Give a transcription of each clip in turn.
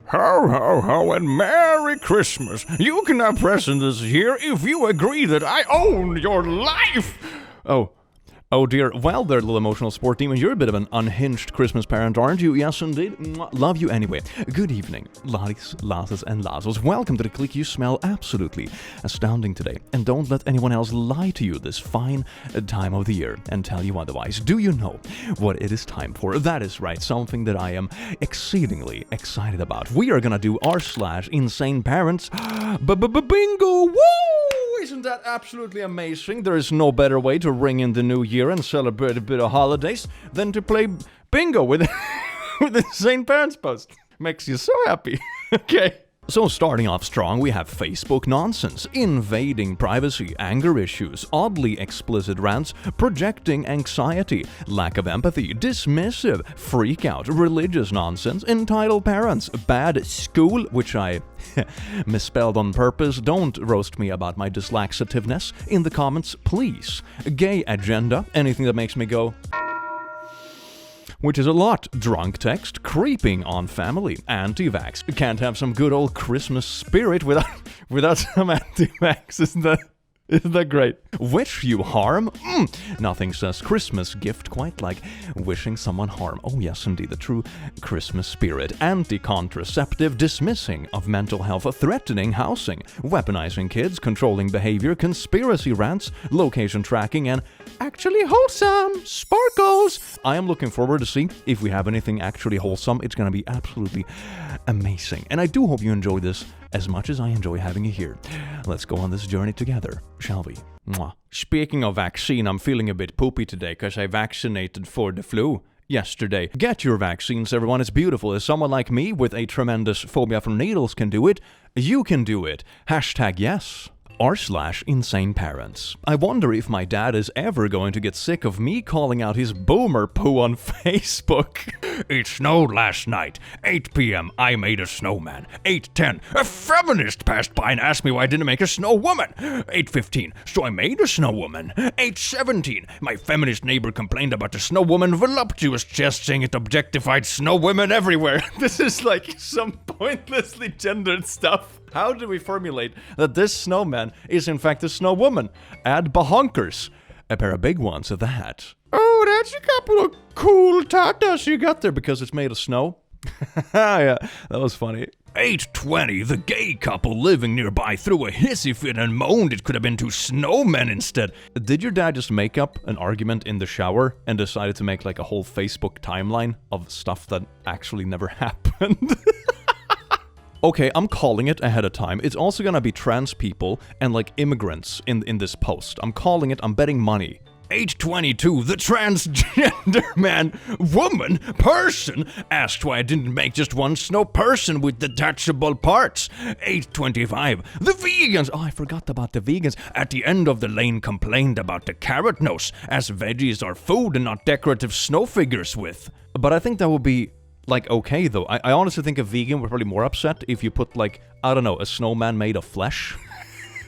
Ho, ho, ho, and Merry Christmas. You can have presents this year if you agree that I own your life. Oh dear, well there, little emotional sport demon, you're a bit of an unhinged Christmas parent, aren't you? Yes indeed. Love you anyway. Good evening, laddies, lasses and lassos. Welcome to the click. You smell absolutely astounding today. And don't let anyone else lie to you this fine time of the year and tell you otherwise. Do you know what it is time for? That is right, something that I am exceedingly excited about. We are gonna do r/InsaneParents bingo! Woo! Isn't that absolutely amazing? There is no better way to ring in the new year and celebrate a bit of holidays than to play bingo with Insane Parents post. Makes you so happy. Okay. So starting off strong, we have Facebook nonsense, invading privacy, anger issues, oddly explicit rants, projecting anxiety, lack of empathy, dismissive, freak out, religious nonsense, entitled parents, bad school, which I misspelled on purpose. Don't roast me about my dyslexitiveness in the comments, please. Gay agenda, anything that makes me go... which is a lot. Drunk text, creeping on family, anti-vax. Can't have some good old Christmas spirit without some anti-vax, isn't that great? Wish you harm? Nothing says Christmas gift quite like wishing someone harm. Oh yes, indeed, the true Christmas spirit. Anti-contraceptive, dismissing of mental health, threatening housing, weaponizing kids, controlling behavior, conspiracy rants, location tracking, and actually wholesome sparkles. I am looking forward to see if we have anything actually wholesome. It's gonna be absolutely amazing. And I do hope you enjoy this as much as I enjoy having you here. Let's go on this journey together, shall we? Mwah. Speaking of vaccine, I'm feeling a bit poopy today because I vaccinated for the flu yesterday. Get your vaccines, everyone. It's beautiful. As someone like me with a tremendous phobia from needles can do it, you can do it. #yes. r/InsaneParents. I wonder if my dad is ever going to get sick of me calling out his boomer poo on Facebook. It snowed last night. 8 p.m. I made a snowman. 8:10. A feminist passed by and asked me why I didn't make a snow woman. 8:15. So I made a snow woman. 8:17. My feminist neighbor complained about the snow woman voluptuous chest, saying it objectified snow women everywhere. This is like some pointlessly gendered stuff. How do we formulate that this snowman is in fact a snow woman? Add bahonkers. A pair of big ones at that. Oh, that's a couple of cool tatas you got there because it's made of snow. Yeah, that was funny. 8:20, the gay couple living nearby threw a hissy fit and moaned it could have been two snowmen instead. Did your dad just make up an argument in the shower and decided to make like a whole Facebook timeline of stuff that actually never happened? Okay, I'm calling it ahead of time. It's also gonna be trans people and like immigrants in this post. I'm calling it, I'm betting money. 8:22, the transgender man, woman, person asked why I didn't make just one snow person with detachable parts. 8:25, the vegans, oh I forgot about the vegans, at the end of the lane complained about the carrot nose, as veggies are food and not decorative snow figures with. But I think that would be like okay though. I honestly think a vegan would probably be more upset if you put like, I don't know, a snowman made of flesh.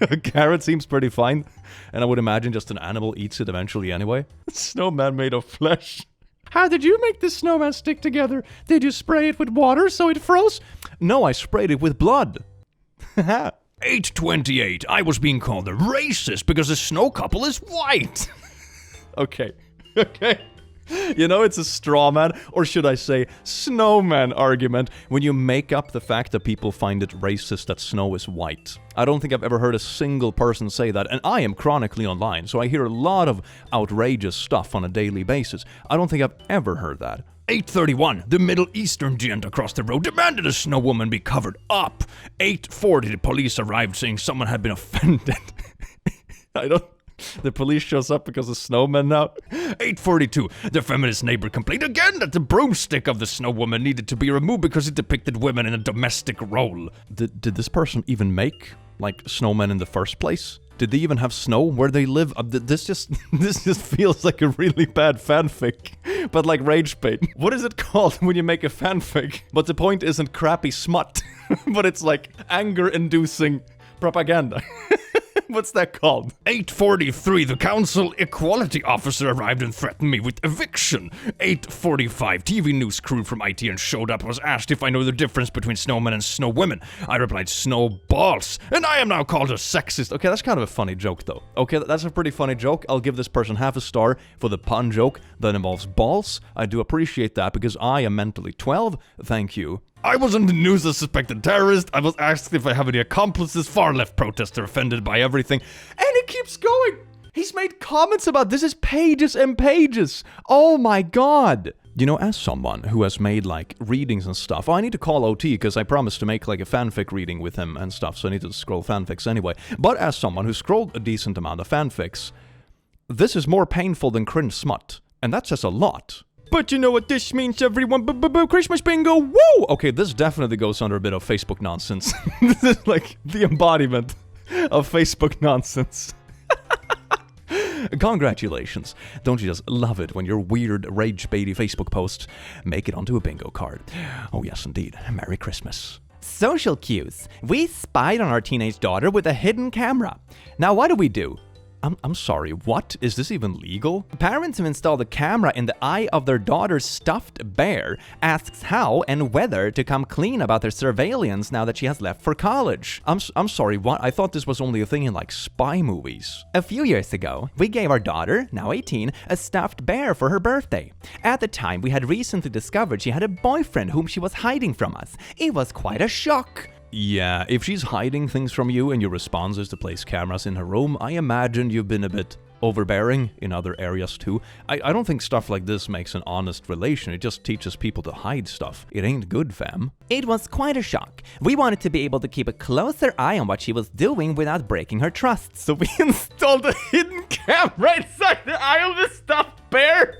A carrot seems pretty fine, and I would imagine just an animal eats it eventually anyway. Snowman made of flesh. How did you make this snowman stick together? Did you spray it with water so it froze? No, I sprayed it with blood. 8:28, I was being called a racist because the snow couple is white. Okay. You know, it's a straw man, or should I say snowman argument, when you make up the fact that people find it racist that snow is white. I don't think I've ever heard a single person say that, and I am chronically online, so I hear a lot of outrageous stuff on a daily basis. I don't think I've ever heard that. 8:31, the Middle Eastern gent across the road demanded a snow woman be covered up. 8:40, the police arrived saying someone had been offended. The police shows up because of snowmen now. 8:42, the feminist neighbor complained again that the broomstick of the snow woman needed to be removed because it depicted women in a domestic role. Did this person even make, like, snowmen in the first place? Did they even have snow where they live? This just feels like a really bad fanfic, but like rage bait. What is it called when you make a fanfic, but the point isn't crappy smut, but it's like anger-inducing propaganda? What's that called? 8:43, the council equality officer arrived and threatened me with eviction. 8:45, TV news crew from ITN showed up, was asked if I know the difference between snowmen and snow women. I replied, snowballs, and I am now called a sexist. Okay, that's kind of a funny joke, though. Okay, that's a pretty funny joke. I'll give this person half a star for the pun joke that involves balls. I do appreciate that because I am mentally 12. Thank you. I was on the news as suspected terrorist. I was asked if I have any accomplices. Far-left protester offended by everything. And it keeps going. He's made comments about this is pages and pages. Oh my god. You know, as someone who has made, like, readings and stuff, I need to call OT because I promised to make, like, a fanfic reading with him and stuff, so I need to scroll fanfics anyway. But as someone who scrolled a decent amount of fanfics, this is more painful than cringe smut. And that says a lot. But you know what this means, everyone? Christmas bingo, woo! Okay, this definitely goes under a bit of Facebook nonsense. This is like the embodiment of Facebook nonsense. Congratulations. Don't you just love it when your weird rage-baity Facebook posts make it onto a bingo card? Oh yes, indeed. Merry Christmas. Social cues. We spied on our teenage daughter with a hidden camera. Now what do? I'm sorry, what? Is this even legal? Parents who installed a camera in the eye of their daughter's stuffed bear asks how and whether to come clean about their surveillance now that she has left for college. I'm sorry, what? I thought this was only a thing in like spy movies. A few years ago, we gave our daughter, now 18, a stuffed bear for her birthday. At the time, we had recently discovered she had a boyfriend whom she was hiding from us. It was quite a shock. Yeah, if she's hiding things from you and your response is to place cameras in her room, I imagine you've been a bit overbearing in other areas too. I don't think stuff like this makes an honest relation, it just teaches people to hide stuff. It ain't good, fam. It was quite a shock. We wanted to be able to keep a closer eye on what she was doing without breaking her trust. So we installed a hidden camera inside the eye of the stuffed bear.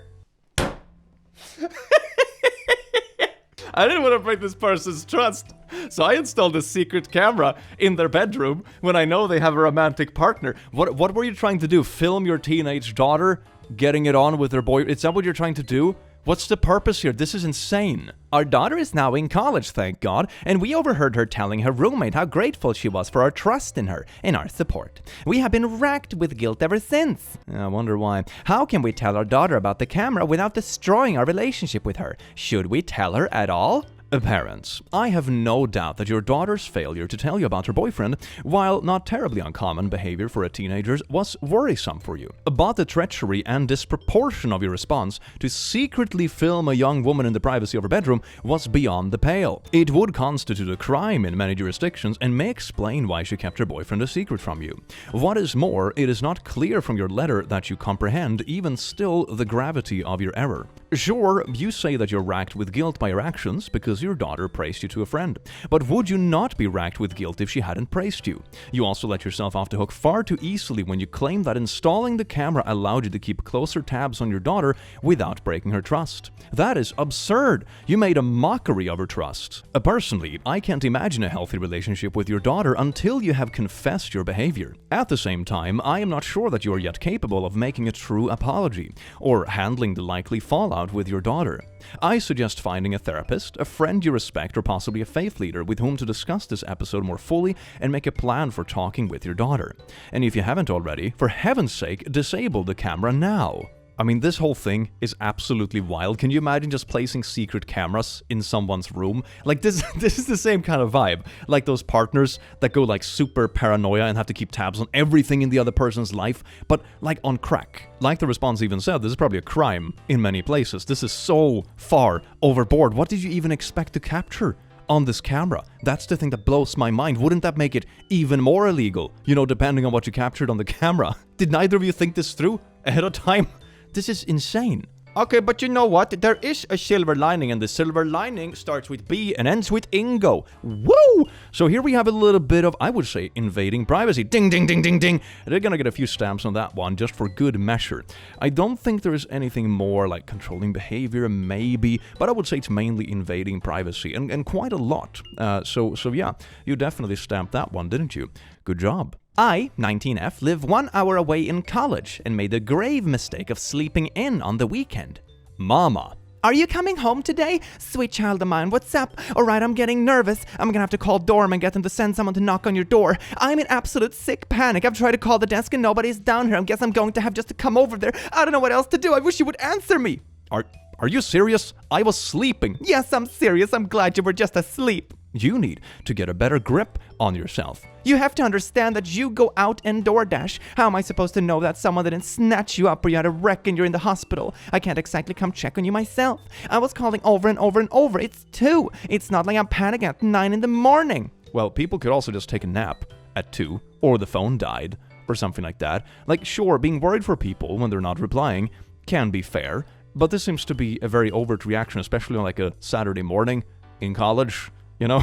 I didn't want to break this person's trust, so I installed a secret camera in their bedroom when I know they have a romantic partner. What were you trying to do? Film your teenage daughter getting it on with her boy? Is that what you're trying to do? What's the purpose here? This is insane. Our daughter is now in college, thank God, and we overheard her telling her roommate how grateful she was for our trust in her and our support. We have been racked with guilt ever since. I wonder why. How can we tell our daughter about the camera without destroying our relationship with her? Should we tell her at all? Parents, I have no doubt that your daughter's failure to tell you about her boyfriend, while not terribly uncommon behavior for a teenager, was worrisome for you. But the treachery and disproportion of your response to secretly film a young woman in the privacy of her bedroom was beyond the pale. It would constitute a crime in many jurisdictions and may explain why she kept her boyfriend a secret from you. What is more, it is not clear from your letter that you comprehend, even still, the gravity of your error. Sure, you say that you're racked with guilt by your actions because your daughter praised you to a friend. But would you not be racked with guilt if she hadn't praised you? You also let yourself off the hook far too easily when you claim that installing the camera allowed you to keep closer tabs on your daughter without breaking her trust. That is absurd. You made a mockery of her trust. Personally, I can't imagine a healthy relationship with your daughter until you have confessed your behavior. At the same time, I am not sure that you are yet capable of making a true apology or handling the likely fallout with your daughter. I suggest finding a therapist, a friend you respect, or possibly a faith leader with whom to discuss this episode more fully and make a plan for talking with your daughter. And if you haven't already, for heaven's sake, disable the camera now. I mean, this whole thing is absolutely wild. Can you imagine just placing secret cameras in someone's room? Like, this is the same kind of vibe. Like those partners that go like super paranoia and have to keep tabs on everything in the other person's life, but like on crack. Like the response even said, this is probably a crime in many places. This is so far overboard. What did you even expect to capture on this camera? That's the thing that blows my mind. Wouldn't that make it even more illegal? You know, depending on what you captured on the camera. Did neither of you think this through ahead of time? This is insane. Okay, but you know what? There is a silver lining, and the silver lining starts with B and ends with Ingo. Woo! So here we have a little bit of, I would say, invading privacy. Ding, ding, ding, ding, ding. They're gonna get a few stamps on that one, just for good measure. I don't think there is anything more like controlling behavior, maybe, but I would say it's mainly invading privacy, and quite a lot. So yeah, you definitely stamped that one, didn't you? Good job. I, 19F, live 1 hour away in college and made the grave mistake of sleeping in on the weekend. Mama, Are you coming home today? Sweet child of mine, what's up? Alright, I'm getting nervous. I'm gonna have to call Dorm and get them to send someone to knock on your door. I'm in absolute sick panic. I've tried to call the desk and nobody's down here. I guess I'm going to have just to come over there. I don't know what else to do. I wish you would answer me. Are you serious? I was sleeping. Yes, I'm serious. I'm glad you were just asleep. You need to get a better grip on yourself. You have to understand that you go out and DoorDash. How am I supposed to know that someone didn't snatch you up or you had a wreck and you're in the hospital? I can't exactly come check on you myself. I was calling over and over and over. It's 2. It's not like I'm panicking at 9 in the morning. Well, people could also just take a nap at 2, or the phone died, or something like that. Like, sure, being worried for people when they're not replying can be fair, but this seems to be a very overt reaction, especially on like a Saturday morning in college, you know?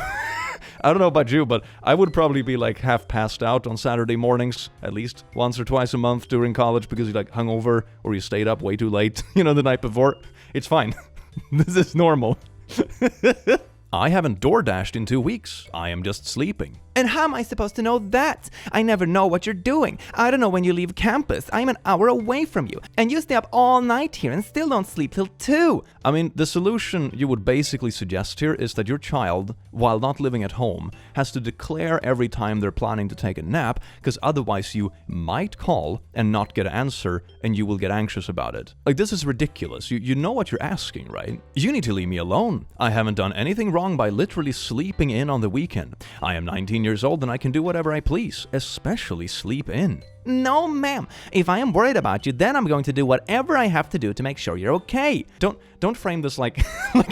I don't know about you, but I would probably be like half passed out on Saturday mornings, at least once or twice a month during college, because you like hungover or you stayed up way too late, the night before. It's fine. This is normal. I haven't DoorDashed in 2 weeks. I am just sleeping. And how am I supposed to know that? I never know what you're doing. I don't know when you leave campus. I'm an hour away from you. And you stay up all night here and still don't sleep till 2. I mean, the solution you would basically suggest here is that your child, while not living at home, has to declare every time they're planning to take a nap, because otherwise you might call and not get an answer, and you will get anxious about it. Like, this is ridiculous. You know what you're asking, right? You need to leave me alone. I haven't done anything wrong by literally sleeping in on the weekend. I am 19 years old and I can do whatever I please, especially sleep in. No, ma'am. If I am worried about you, then I'm going to do whatever I have to do to make sure you're okay. Don't frame this like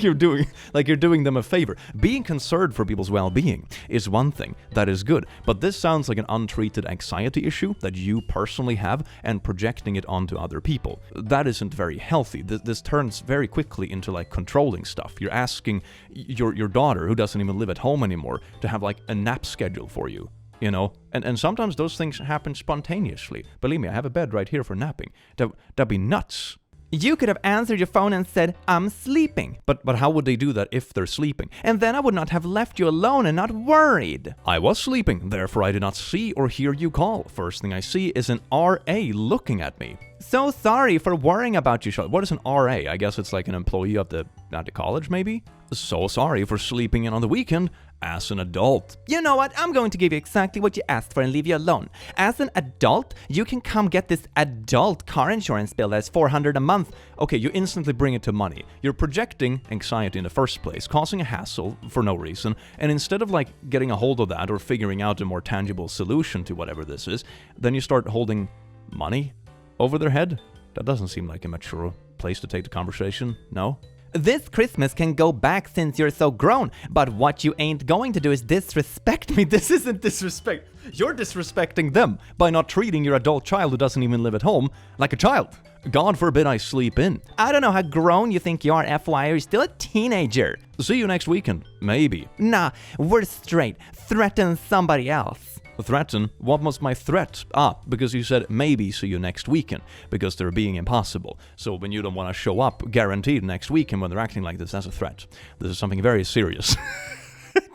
you're doing them a favor. Being concerned for people's well-being is one thing that is good, but this sounds like an untreated anxiety issue that you personally have and projecting it onto other people. That isn't very healthy. This turns very quickly into like controlling stuff. You're asking your daughter, who doesn't even live at home anymore, to have like a nap schedule for you. And sometimes those things happen spontaneously. Believe me, I have a bed right here for napping. That'd be nuts. You could have answered your phone and said, I'm sleeping. But how would they do that if they're sleeping? And then I would not have left you alone and not worried. I was sleeping, therefore I did not see or hear you call. First thing I see is an RA looking at me. So sorry for worrying about you. What is an RA? I guess it's like an employee at the college, maybe? So sorry for sleeping in on the weekend as an adult. You know what? I'm going to give you exactly what you asked for and leave you alone. As an adult, you can come get this adult car insurance bill that's $400 a month. Okay, you instantly bring it to money. You're projecting anxiety in the first place, causing a hassle for no reason, and instead of like getting a hold of that or figuring out a more tangible solution to whatever this is, then you start holding money over their head. That doesn't seem like a mature place to take the conversation, no? This Christmas can go back since you're so grown, but what you ain't going to do is disrespect me. This isn't disrespect. You're disrespecting them by not treating your adult child who doesn't even live at home like a child. God forbid I sleep in. I don't know how grown you think you are, FYI. You're still a teenager. See you next weekend. Maybe. Nah, we're straight. Threaten somebody else. Threaten? What was my threat? Because you said maybe see you next weekend, because they're being impossible. So when you don't want to show up, guaranteed next weekend when they're acting like this, that's a threat. This is something very serious.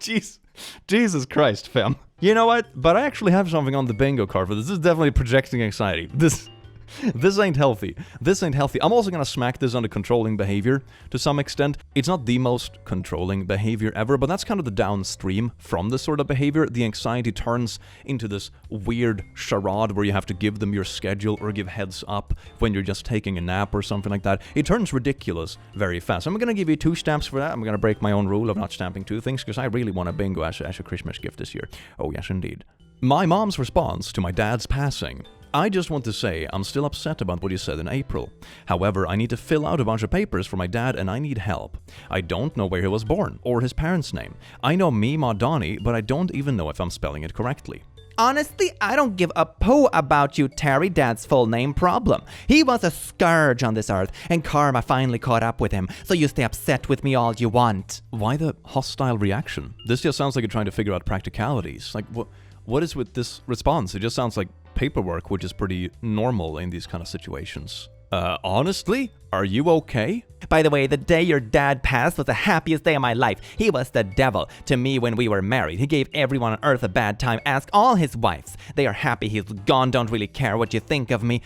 Jesus Christ, fam. You know what? But I actually have something on the bingo card for this. This is definitely projecting anxiety. This ain't healthy. This ain't healthy. I'm also gonna smack this on the controlling behavior to some extent. It's not the most controlling behavior ever, but that's kind of the downstream from this sort of behavior. The anxiety turns into this weird charade where you have to give them your schedule or give heads up when you're just taking a nap or something like that. It turns ridiculous very fast. I'm gonna give you 2 stamps for that. I'm gonna break my own rule of not stamping 2 things because I really want a bingo as a Christmas gift this year. Oh yes, indeed. My mom's response to my dad's passing. I just want to say I'm still upset about what you said in April. However, I need to fill out a bunch of papers for my dad and I need help. I don't know where he was born or his parents' name. I know Mima Donnie, but I don't even know if I'm spelling it correctly. Honestly, I don't give a poo about you, Terry, Dad's full name problem. He was a scourge on this earth, and karma finally caught up with him, so you stay upset with me all you want. Why the hostile reaction? This just sounds like you're trying to figure out practicalities. Like, what is with this response? It just sounds like paperwork, which is pretty normal in these kind of situations. Honestly? Are you okay? By the way, the day your dad passed was the happiest day of my life. He was the devil to me when we were married. He gave everyone on earth a bad time. Ask all his wives. They are happy he's gone, don't really care what you think of me.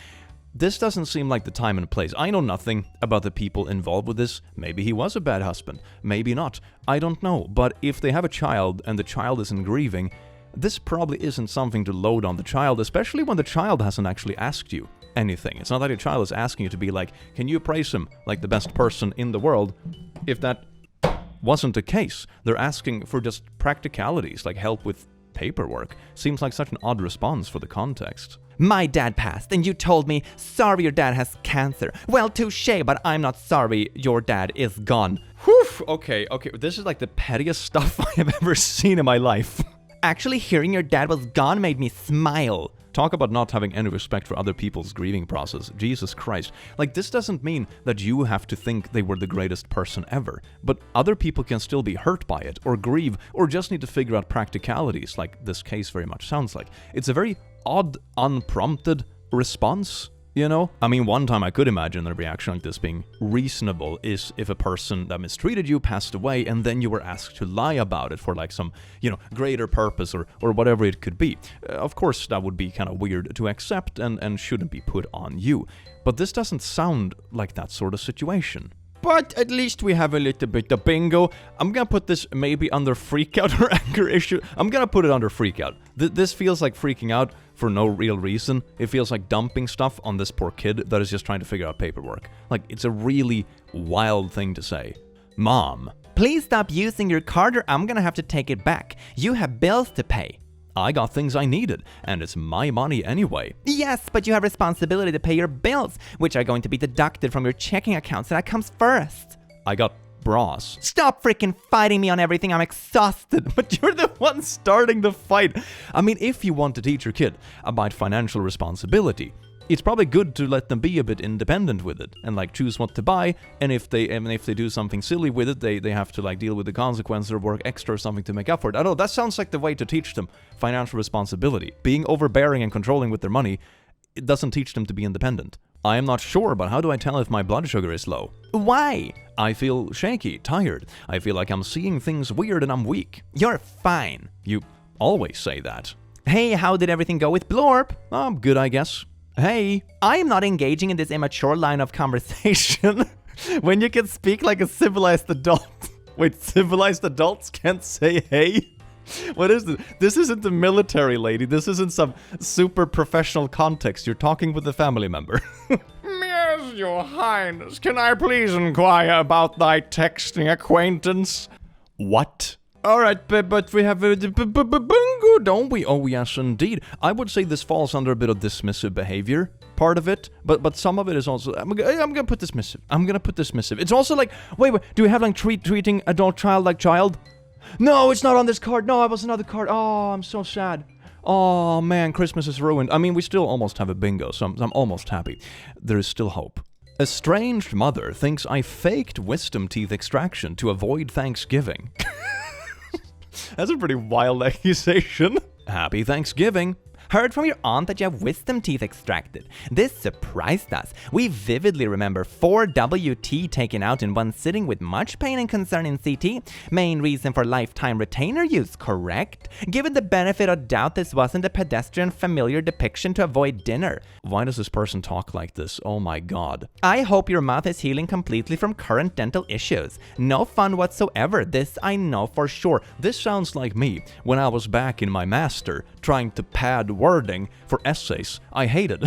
This doesn't seem like the time and place. I know nothing about the people involved with this. Maybe he was a bad husband. Maybe not. I don't know. But if they have a child and the child isn't grieving, this probably isn't something to load on the child, especially when the child hasn't actually asked you anything. It's not that your child is asking you to be like, can you praise him like the best person in the world? If that wasn't the case, they're asking for just practicalities, like help with paperwork. Seems like such an odd response for the context. My dad passed, and you told me, sorry your dad has cancer. Well, touché, but I'm not sorry your dad is gone. Whew, okay, this is like the pettiest stuff I have ever seen in my life. Actually, hearing your dad was gone made me smile. Talk about not having any respect for other people's grieving process. Jesus Christ. Like, this doesn't mean that you have to think they were the greatest person ever, but other people can still be hurt by it, or grieve, or just need to figure out practicalities, like this case very much sounds like. It's a very odd, unprompted response. You know? I mean, one time I could imagine a reaction like this being reasonable is if a person that mistreated you passed away and then you were asked to lie about it for like some, greater purpose or whatever it could be. Of course, that would be kind of weird to accept and shouldn't be put on you. But this doesn't sound like that sort of situation. But at least we have a little bit of bingo. I'm gonna put this maybe under freakout or anger issue. I'm gonna put it under freakout. This feels like freaking out for no real reason. It feels like dumping stuff on this poor kid that is just trying to figure out paperwork. Like, it's a really wild thing to say. Mom. Please stop using your card or I'm gonna have to take it back. You have bills to pay. I got things I needed, and it's my money anyway. Yes, but you have responsibility to pay your bills, which are going to be deducted from your checking account, so that comes first. I got bras. Stop freaking fighting me on everything, I'm exhausted. But you're the one starting the fight. I mean, if you want to teach your kid about financial responsibility, it's probably good to let them be a bit independent with it and like choose what to buy, and if they do something silly with it, they have to like deal with the consequences or work extra or something to make up for it. I don't know, that sounds like the way to teach them financial responsibility. Being overbearing and controlling with their money, it doesn't teach them to be independent. I am not sure, but how do I tell if my blood sugar is low? Why? I feel shaky, tired. I feel like I'm seeing things weird and I'm weak. You're fine. You always say that. Hey, how did everything go with Blorp? Good, I guess. Hey, I am not engaging in this immature line of conversation when you can speak like a civilized adult. Wait, civilized adults can't say hey? What is this? This isn't the military, lady. This isn't some super professional context. You're talking with a family member. Yes, your highness. Can I please inquire about thy texting acquaintance? What? All right, but we have a bingo, don't we? Oh, yes, indeed. I would say this falls under a bit of dismissive behavior, part of it, but some of it is also... I'm gonna put dismissive. It's also like, wait, do we have like treating adult child like child? No, it's not on this card. No, it was another card. Oh, I'm so sad. Oh, man, Christmas is ruined. I mean, we still almost have a bingo, so I'm almost happy. There is still hope. Estranged mother thinks I faked wisdom teeth extraction to avoid Thanksgiving. That's a pretty wild accusation. Happy Thanksgiving. Heard from your aunt that you have wisdom teeth extracted. This surprised us. We vividly remember 4 WT taken out in one sitting with much pain and concern in CT. Main reason for lifetime retainer use, correct? Given the benefit of doubt, this wasn't a pedestrian familiar depiction to avoid dinner. Why does this person talk like this? Oh my god. I hope your mouth is healing completely from current dental issues. No fun whatsoever, this I know for sure. This sounds like me when I was back in my master trying to pad wording for essays I hated.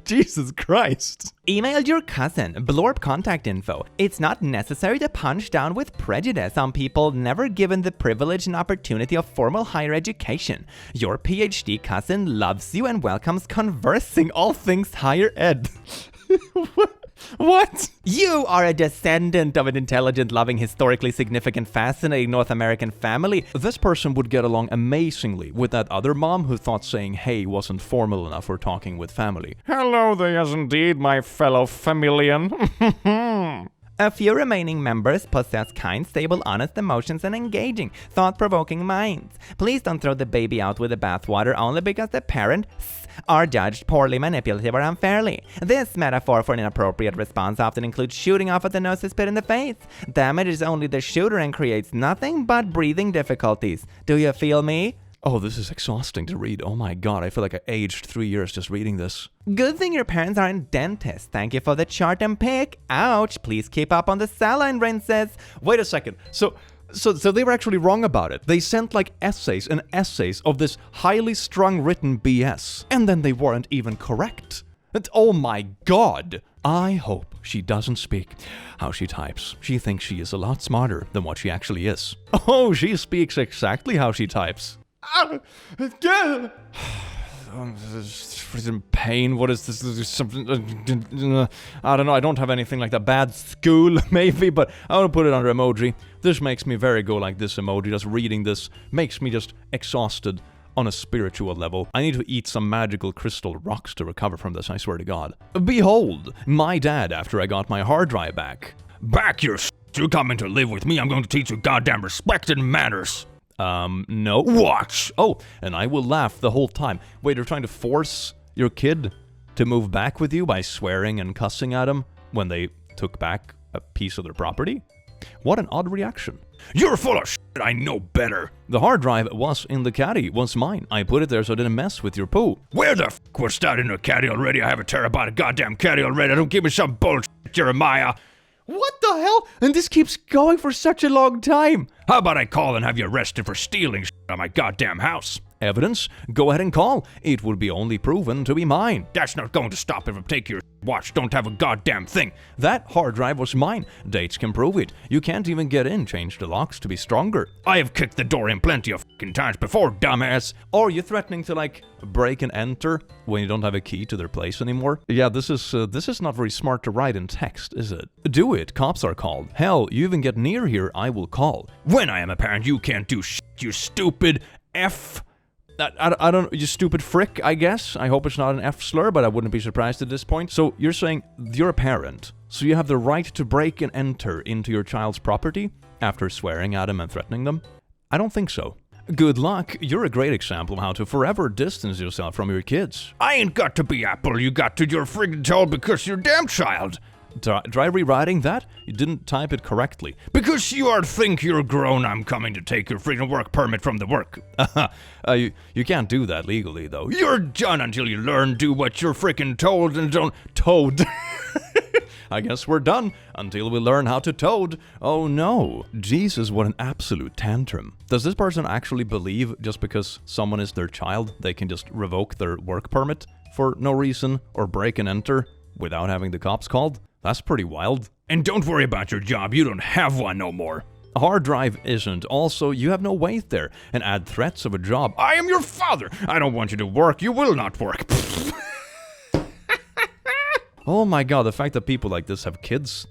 Jesus Christ. Emailed your cousin, Blorp contact info. It's not necessary to punch down with prejudice on people never given the privilege and opportunity of formal higher education. Your PhD cousin loves you and welcomes conversing all things higher ed. What? You are a descendant of an intelligent, loving, historically significant, fascinating North American family. This person would get along amazingly with that other mom who thought saying hey wasn't formal enough for talking with family. Hello there, yes indeed, my fellow familian. A few remaining members possess kind, stable, honest emotions and engaging, thought-provoking minds. Please don't throw the baby out with the bathwater only because the parents are judged poorly, manipulative, or unfairly. This metaphor for an inappropriate response often includes shooting off at the nose to spit in the face. Damages only the shooter and creates nothing but breathing difficulties. Do you feel me? Oh, this is exhausting to read. Oh my god, I feel like I aged 3 years just reading this. Good thing your parents aren't dentists. Thank you for the chart and pick. Ouch, please keep up on the saline rinses. Wait a second. So they were actually wrong about it. They sent like essays and essays of this highly strung written BS. And then they weren't even correct. Oh my god. I hope she doesn't speak how she types. She thinks she is a lot smarter than what she actually is. Oh, she speaks exactly how she types. I'm in pain. What is this? Something? I don't know. I don't have anything like that. Bad school, maybe, but I want to put it under emoji. This makes me very go like this emoji. Just reading this makes me just exhausted on a spiritual level. I need to eat some magical crystal rocks to recover from this, I swear to God. Behold, my dad after I got my hard drive back. Back your you're coming to live with me. I'm going to teach you goddamn respect and manners. No. Watch! Oh, and I will laugh the whole time. Wait, you're trying to force your kid to move back with you by swearing and cussing at him when they took back a piece of their property? What an odd reaction. You're full of shit, I know better. The hard drive was in the caddy, was mine. I put it there so it didn't mess with your poo. Where the f*** was that in the caddy already? I have a terabyte of goddamn caddy already. Don't give me some bullshit, Jeremiah. What the hell? And this keeps going for such a long time. How about I call and have you arrested for stealing shit on my goddamn house? Evidence? Go ahead and call. It will be only proven to be mine. That's not going to stop if I take your watch. Don't have a goddamn thing. That hard drive was mine. Dates can prove it. You can't even get in. Change the locks to be stronger. I have kicked the door in plenty of fucking times before, dumbass. Or you're threatening to like break and enter when you don't have a key to their place anymore. Yeah, this is not very smart to write in text, is it? Do it. Cops are called. Hell, you even get near here, I will call. When I am a parent, you can't do shit, you stupid F. I don't, you stupid frick, I guess. I hope it's not an F slur, but I wouldn't be surprised at this point. So you're saying you're a parent, so you have the right to break and enter into your child's property after swearing at him and threatening them? I don't think so. Good luck. You're a great example of how to forever distance yourself from your kids. I ain't got to be Apple. You got to your friggin' told because you're a damn child. Try rewriting that? You didn't type it correctly. Because you think you're grown, I'm coming to take your freaking work permit from the work. You can't do that legally, though. You're done until you learn, do what you're freaking told and don't... Toad. I guess we're done until we learn how to toad. Oh no. Jesus, what an absolute tantrum. Does this person actually believe just because someone is their child, they can just revoke their work permit for no reason or break and enter without having the cops called? That's pretty wild. And don't worry about your job, you don't have one no more. A hard drive isn't. Also, you have no weight there. And add threats of a job. I am your father. I don't want you to work. You will not work. Oh my god, the fact that people like this have kids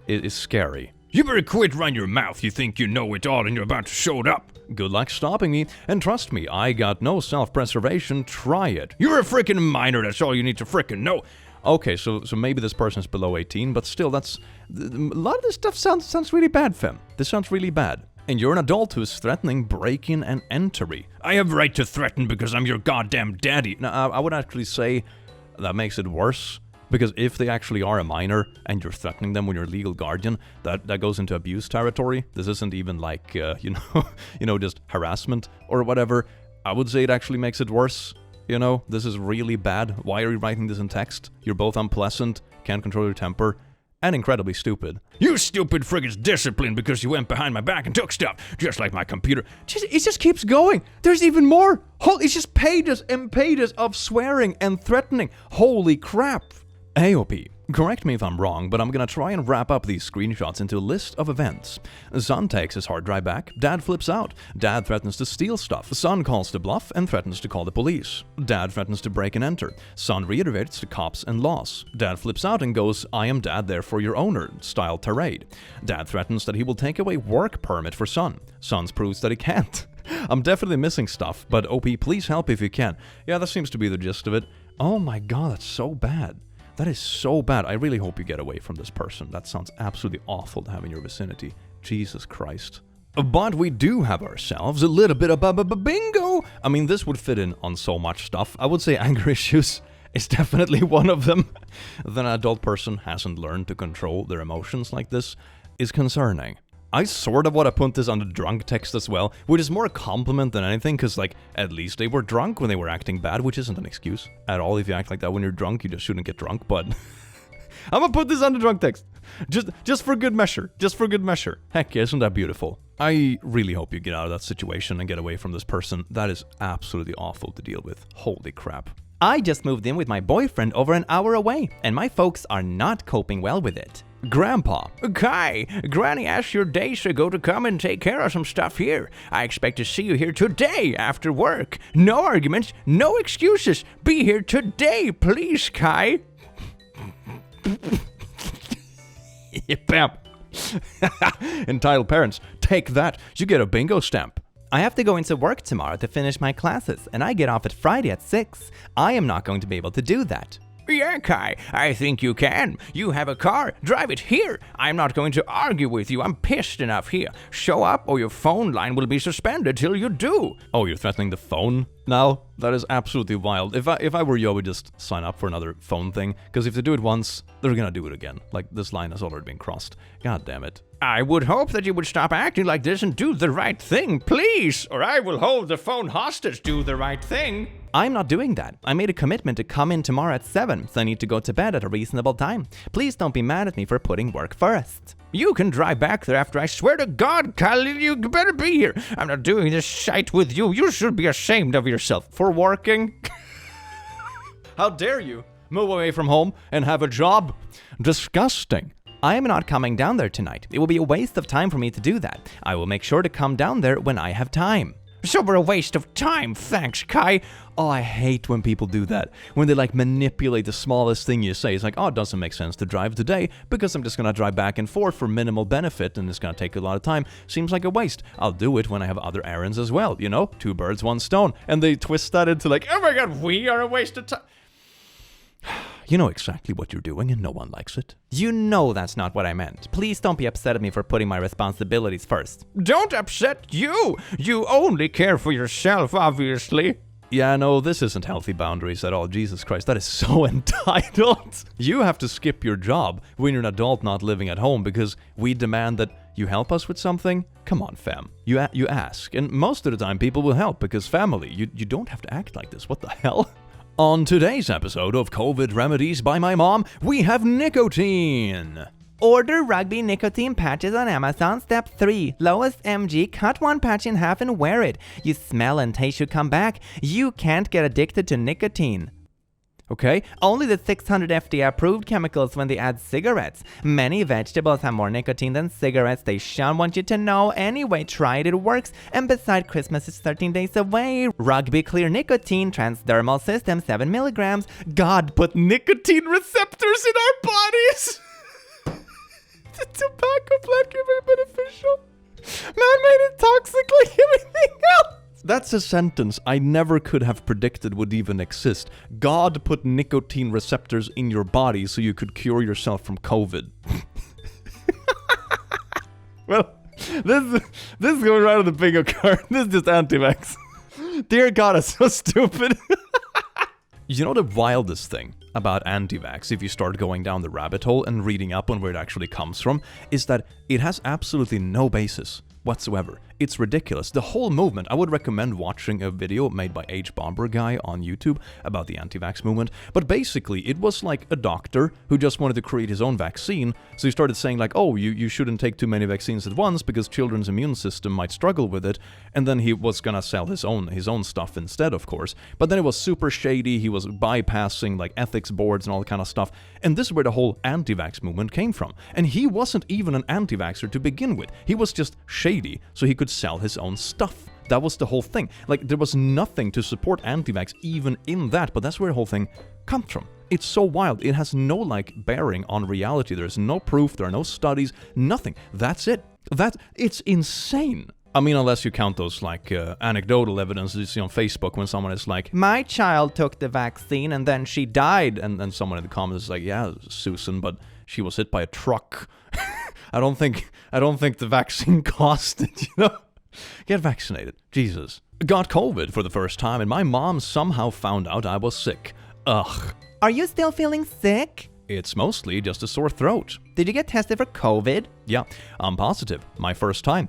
is scary. You better quit running your mouth. You think you know it all and you're about to show it up. Good luck stopping me. And trust me, I got no self-preservation. Try it. You're a freaking minor. That's all you need to freaking know. Okay, so maybe this person's below 18, but still, that's... A lot of this stuff sounds really bad, fam. This sounds really bad. And you're an adult who is threatening break-in and entry. I have right to threaten because I'm your goddamn daddy. Now, I would actually say that makes it worse, because if they actually are a minor and you're threatening them when you're a legal guardian, that goes into abuse territory. This isn't even like, just harassment or whatever. I would say it actually makes it worse. You know, this is really bad. Why are you writing this in text? You're both unpleasant, can't control your temper, and incredibly stupid. You stupid friggin' discipline because you went behind my back and took stuff, just like my computer. It just keeps going. There's even more. It's just pages and pages of swearing and threatening. Holy crap. AOP. Correct me if I'm wrong, but I'm gonna try and wrap up these screenshots into a list of events. Son takes his hard drive back, dad flips out, dad threatens to steal stuff, son calls the bluff and threatens to call the police, dad threatens to break and enter, son reiterates to cops and laws, dad flips out and goes, I am dad therefore your owner, style tirade, dad threatens that he will take away work permit for son, son proves that he can't. I'm definitely missing stuff, but OP, please help if you can. Yeah, that seems to be the gist of it. Oh my god, that's so bad. That is so bad. I really hope you get away from this person. That sounds absolutely awful to have in your vicinity. Jesus Christ. But we do have ourselves a little bit of bingo. I mean, this would fit in on so much stuff. I would say anger issues is definitely one of them. That an adult person hasn't learned to control their emotions like this is concerning. I sort of want to put this on the drunk text as well, which is more a compliment than anything, because, like, at least they were drunk when they were acting bad, which isn't an excuse at all. If you act like that when you're drunk, you just shouldn't get drunk, but I'm gonna put this on the drunk text. Just for good measure. Just for good measure. Heck yeah, isn't that beautiful? I really hope you get out of that situation and get away from this person. That is absolutely awful to deal with. Holy crap. I just moved in with my boyfriend over an hour away, and my folks are not coping well with it. Grandpa. Kai, Granny asked you days ago to come and take care of some stuff here. I expect to see you here today after work. No arguments, no excuses. Be here today, please, Kai. Bam. Entitled parents, take that. You get a bingo stamp. I have to go into work tomorrow to finish my classes, and I get off at Friday at 6. I am not going to be able to do that. Yeah, Kai, I think you can. You have a car, drive it here. I'm not going to argue with you. I'm pissed enough here. Show up or your phone line will be suspended till you do. Oh, you're threatening the phone now? That is absolutely wild. If I were you, I would just sign up for another phone thing, because if they do it once, they're gonna do it again. Like, this line has already been crossed. God damn it. I would hope that you would stop acting like this and do the right thing, please, or I will hold the phone hostage. Do the right thing. I'm not doing that. I made a commitment to come in tomorrow at 7, so I need to go to bed at a reasonable time. Please don't be mad at me for putting work first. You can drive back there after. I swear to God, Kyle, you better be here. I'm not doing this shite with you. You should be ashamed of yourself. For working? How dare you move away from home and have a job? Disgusting. I am not coming down there tonight. It will be a waste of time for me to do that. I will make sure to come down there when I have time. So we're a waste of time, thanks, Kai. Oh, I hate when people do that. When they like manipulate the smallest thing you say. It's like, oh, it doesn't make sense to drive today because I'm just gonna drive back and forth for minimal benefit and it's gonna take a lot of time. Seems like a waste. I'll do it when I have other errands as well, you know? 2 birds, 1 stone. And they twist that into like, oh my God, we are a waste of time. You know exactly what you're doing and no one likes it. You know that's not what I meant. Please don't be upset at me for putting my responsibilities first. Don't upset you! You only care for yourself, obviously. Yeah, no, this isn't healthy boundaries at all. Jesus Christ, that is so entitled. You have to skip your job when you're an adult not living at home because we demand that you help us with something? Come on, fam. You ask, and most of the time people will help because family. You don't have to act like this. What the hell? On today's episode of COVID Remedies by my mom, we have nicotine. Order rugby nicotine patches on Amazon. Step 3. Lowest MG. Cut 1 patch in half and wear it. You smell and taste should come back. You can't get addicted to nicotine. Okay, only the 600 FDA approved chemicals when they add cigarettes. Many vegetables have more nicotine than cigarettes. They shan't want you to know. Anyway, try it, it works. And besides, Christmas is 13 days away. Rugby Clear Nicotine, transdermal system, 7 milligrams. God put nicotine receptors in our bodies. The tobacco plant can be beneficial. Man made it toxic like everything else. That's a sentence I never could have predicted would even exist. God put nicotine receptors in your body so you could cure yourself from COVID. Well, this is going right on the bingo card. This is just anti-vax. Dear God, it's so stupid. You know the wildest thing about anti-vax, if you start going down the rabbit hole and reading up on where it actually comes from, is that it has absolutely no basis whatsoever. It's ridiculous. The whole movement, I would recommend watching a video made by HBomberGuy on YouTube about the anti-vax movement, but basically it was like a doctor who just wanted to create his own vaccine, so he started saying like, oh, you shouldn't take too many vaccines at once because children's immune system might struggle with it, and then he was gonna sell his own stuff instead, of course, but then it was super shady, he was bypassing like ethics boards and all that kind of stuff, and this is where the whole anti-vax movement came from, and he wasn't even an anti-vaxxer to begin with, he was just shady, so he could sell his own stuff. That was the whole thing. Like, there was nothing to support anti-vax even in that, but that's where the whole thing comes from. It's so wild. It has no, like, bearing on reality. There's no proof, there are no studies, nothing. That's it. It's insane. I mean, unless you count those, like, anecdotal evidence you see on Facebook when someone is like, my child took the vaccine and then she died, and then someone in the comments is like, yeah, Susan, but she was hit by a truck. I don't think the vaccine cost it, you know? Get vaccinated. Jesus. Got COVID for the first time, and my mom somehow found out I was sick. Ugh. Are you still feeling sick? It's mostly just a sore throat. Did you get tested for COVID? Yeah, I'm positive. My first time.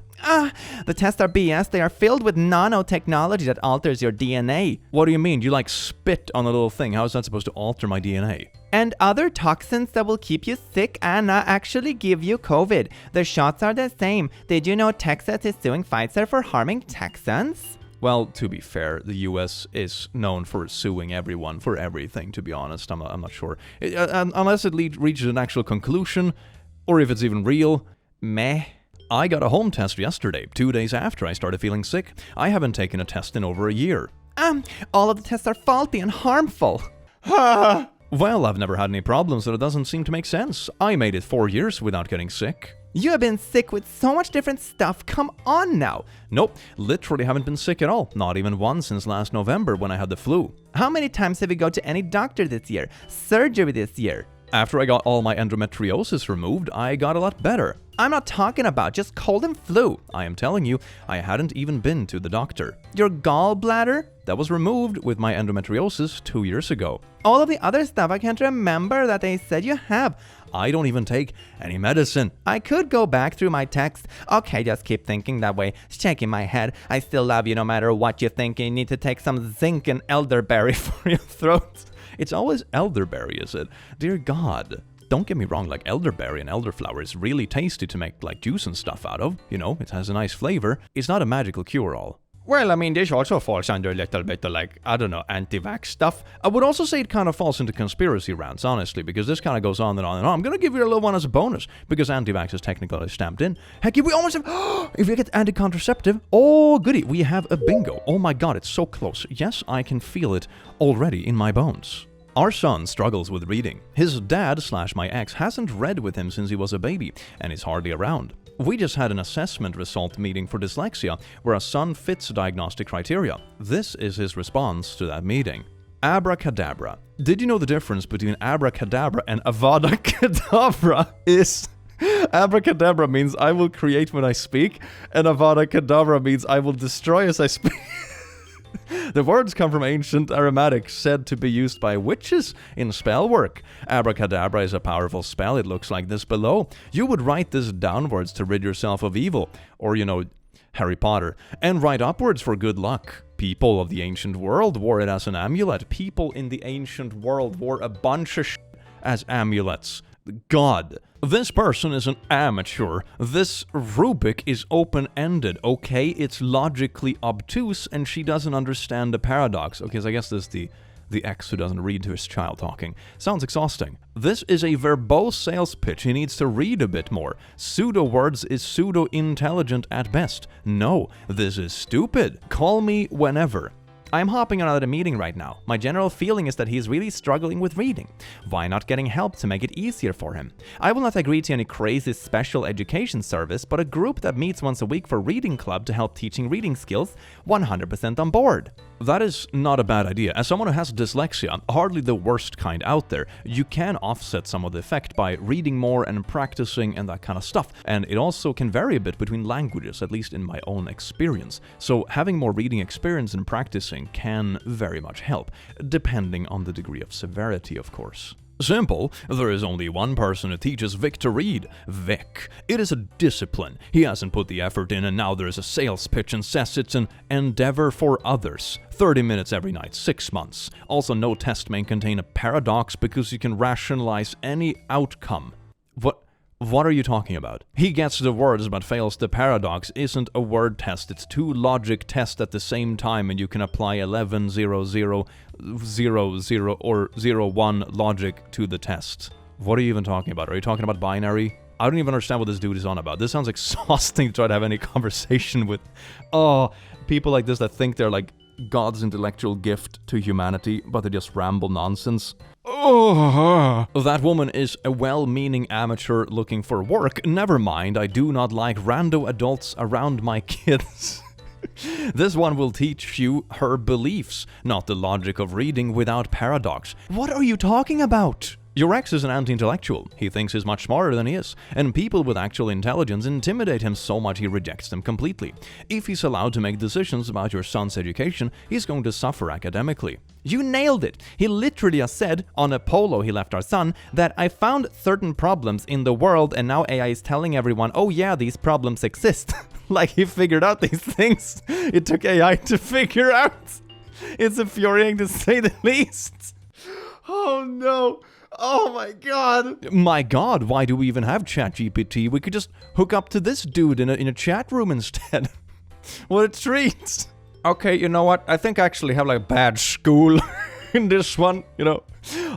The tests are BS. They are filled with nanotechnology that alters your DNA. What do you mean? You like spit on a little thing. How is that supposed to alter my DNA? And other toxins that will keep you sick and not actually give you COVID. The shots are the same. Did you know Texas is suing Pfizer for harming Texans? Well, to be fair, the US is known for suing everyone for everything, to be honest. I'm not sure. Unless it reaches an actual conclusion, or if it's even real. Meh. I got a home test yesterday, 2 days after I started feeling sick. I haven't taken a test in over a year. All of the tests are faulty and harmful. Well, I've never had any problems, so it doesn't seem to make sense. I made it 4 years without getting sick. You have been sick with so much different stuff. Come on now. Nope, literally haven't been sick at all. Not even once since last November when I had the flu. How many times have you gone to any doctor this year? Surgery this year? After I got all my endometriosis removed, I got a lot better. I'm not talking about just cold and flu. I am telling you, I hadn't even been to the doctor. Your gallbladder? That was removed with my endometriosis 2 years ago. All of the other stuff I can't remember that they said you have. I don't even take any medicine. I could go back through my text. Okay, just keep thinking that way. Shaking my head. I still love you no matter what you think. You need to take some zinc and elderberry for your throat. It's always elderberry, is it? Dear God. Don't get me wrong, like elderberry and elderflower is really tasty to make like juice and stuff out of. You know, it has a nice flavor. It's not a magical cure-all. Well, I mean, this also falls under a little bit of like, I don't know, anti-vax stuff. I would also say it kind of falls into conspiracy rants, honestly, because this kind of goes on and on and on. I'm going to give you a little one as a bonus, because anti-vax is technically stamped in. Heck, we almost have, if you get anti-contraceptive, oh goody, we have a bingo. Oh my God, it's so close. Yes, I can feel it already in my bones. Our son struggles with reading. His dad/my ex hasn't read with him since he was a baby, and is hardly around. We just had an assessment result meeting for dyslexia, where our son fits diagnostic criteria. This is his response to that meeting. Abracadabra. Did you know the difference between abracadabra and avada kedavra is... Abracadabra means I will create when I speak, and avada kedavra means I will destroy as I speak. The words come from ancient Aramaic, said to be used by witches in spell work. Abracadabra is a powerful spell. It looks like this below. You would write this downwards to rid yourself of evil, or, you know, Harry Potter, and write upwards for good luck. People of the ancient world wore it as an amulet. People in the ancient world wore a bunch of shit as amulets. God. This person is an amateur. This rubric is open-ended, okay? It's logically obtuse, and she doesn't understand the paradox. Okay, so I guess this is the ex who doesn't read to his child talking. Sounds exhausting. This is a verbose sales pitch. He needs to read a bit more. Pseudo-words is pseudo-intelligent at best. No, this is stupid. Call me whenever. I'm hopping on out of the meeting right now. My general feeling is that he's really struggling with reading. Why not getting help to make it easier for him? I will not agree to any crazy special education service, but a group that meets once a week for reading club to help teaching reading skills, 100% on board. That is not a bad idea. As someone who has dyslexia, hardly the worst kind out there, you can offset some of the effect by reading more and practicing and that kind of stuff. And it also can vary a bit between languages, at least in my own experience. So having more reading experience and practicing can very much help, depending on the degree of severity, of course. Simple. There is only one person who teaches Vic to read. Vic. It is a discipline. He hasn't put the effort in, and now there is a sales pitch and says it's an endeavor for others. 30 minutes every night, 6 months. Also, no test may contain a paradox because you can rationalize any outcome. What are you talking about? He gets the words but fails the paradox. Isn't a word test. It's two logic tests at the same time, and you can apply 11, 0, 0, 0, 0, or 0, 1 logic to the test. What are you even talking about? Are you talking about binary? I don't even understand what this dude is on about. This sounds exhausting to try to have any conversation with. Oh, people like this that think they're like God's intellectual gift to humanity, but they just ramble nonsense. Oh, that woman is a well-meaning amateur looking for work. Never mind, I do not like rando adults around my kids. This one will teach you her beliefs, not the logic of reading without paradox. What are you talking about? Your ex is an anti-intellectual. He thinks he's much smarter than he is, and people with actual intelligence intimidate him so much he rejects them completely. If he's allowed to make decisions about your son's education, he's going to suffer academically. You nailed it! He literally has said, on a polo he left our son, that I found certain problems in the world and now AI is telling everyone, oh yeah, these problems exist. Like he figured out these things. It took AI to figure out. It's infuriating to say the least. Oh no. Oh my god. My god, why do we even have ChatGPT? We could just hook up to this dude in a chat room instead. What a treat. Okay, you know what? I think I actually have like bad school in this one, you know,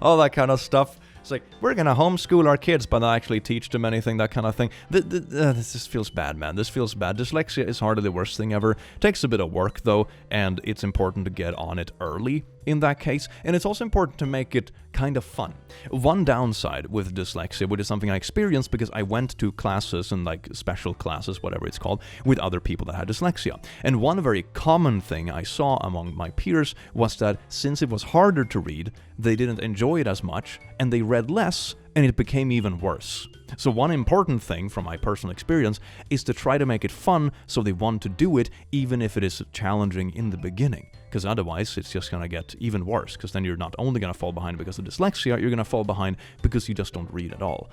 all that kind of stuff. It's like, we're gonna homeschool our kids, but not actually teach them anything, that kind of thing. This just feels bad, man. This feels bad. Dyslexia is hardly the worst thing ever. Takes a bit of work, though, and it's important to get on it early in that case. And it's also important to make it kind of fun. One downside with dyslexia, which is something I experienced because I went to classes and like special classes, whatever it's called, with other people that had dyslexia. And one very common thing I saw among my peers was that since it was harder to read, they didn't enjoy it as much, and they read less, and it became even worse. So one important thing from my personal experience is to try to make it fun so they want to do it even if it is challenging in the beginning. Because otherwise it's just gonna get even worse, because then you're not only gonna fall behind because of dyslexia, you're gonna fall behind because you just don't read at all.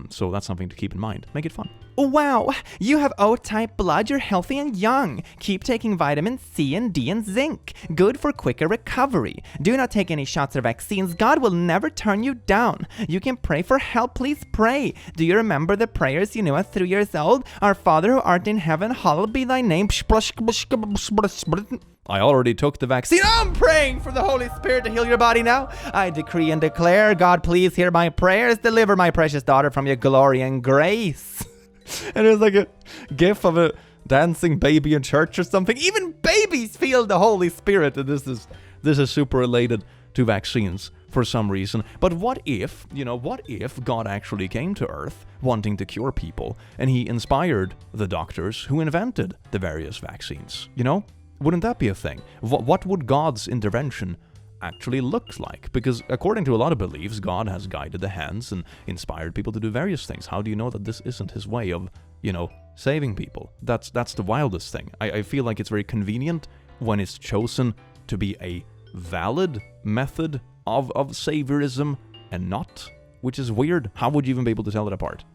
So that's something to keep in mind. Make it fun. Wow, you have O-type blood, you're healthy and young. Keep taking vitamin C and D and zinc. Good for quicker recovery. Do not take any shots or vaccines. God will never turn you down. You can pray for help, please pray. Do you remember the prayers you knew at 3 years old? Our Father who art in heaven, hallowed be thy name. I already took the vaccine. I'm praying for the Holy Spirit to heal your body now. I decree and declare, God, please hear my prayers. Deliver my precious daughter from your glory and grace. And it's like a gif of a dancing baby in church or something. Even babies feel the Holy Spirit. And this is super related to vaccines for some reason. But what if God actually came to Earth wanting to cure people, and he inspired the doctors who invented the various vaccines, you know? Wouldn't that be a thing? What would God's intervention actually look like? Because according to a lot of beliefs, God has guided the hands and inspired people to do various things. How do you know that this isn't his way of, saving people? That's the wildest thing. I feel like it's very convenient when it's chosen to be a valid method of saviorism and not, which is weird. How would you even be able to tell it apart?